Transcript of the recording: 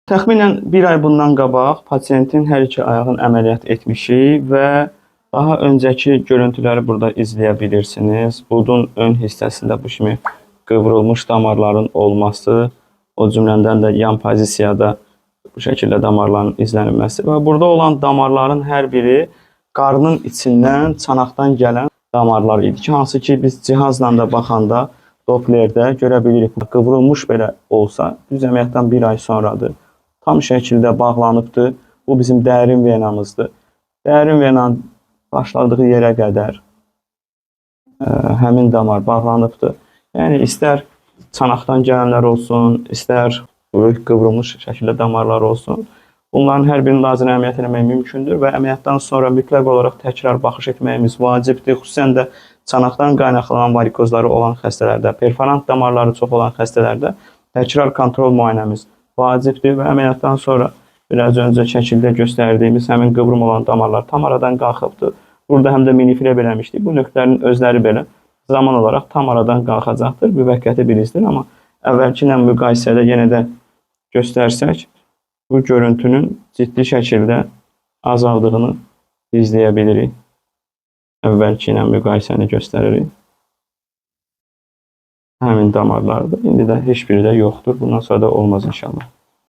Təxminən bir ay bundan qabaq pasiyentin hər iki ayağını əməliyyat etmişik və daha öncəki görüntüləri burada izləyə bilirsiniz. Budun ön hissəsində bu kimi qıvrılmış damarların olması, o cümlədən də yan pozisiyada bu şəkildə damarların izlənilməsi və burada olan damarların hər biri qarnın içindən, çanaqdan gələn damarlar idi ki, hansı ki biz cihazla da baxanda Dopplerdə görə bilirik. Qıvrılmış belə olsa, düz əməliyyatdan bir ay sonradır. Tam şəkildə bağlanıbdır. Bu bizim dərin venamızdır. Dərin venanın başladığı yerə qədər həmin damar bağlanıbdır. Yəni istər çanaqdan gələnlər olsun, istər böyük qıvrılmış şəkildə damarlar olsun. Bunların hər birini lazer əməliyyat etmək mümkündür və əməliyyatdan sonra mütləq olaraq təkrar baxış etməyimiz vacibdir. Xüsusən də çanaqdan qaynaqlanan varikozları olan xəstələrdə, perforant damarları çox olan xəstələrdə təkrar kontrol müayinəmiz vacibdir və əməliyyatdan sonra biraz öncə şəkildə göstərdiyimiz həmin qıvrım olan damarlar tam aradan qalxıbdır. Burada həm də minifileb eləmişdik. Bu nöqtələrin özləri belə zaman olaraq tam aradan qalxacaqdır. Müvəqqəti bir izdir, amma əvvəlki ilə müqayisədə yenə də göstərsək, bu görüntünün ciddi şəkildə azaldığını izləyə bilirik. Əvvəlki ilə müqayisəni göstəririk. Həmin damarlardır. İndi də heç biri də yoxdur. Bundan sonra da olmaz inşallah.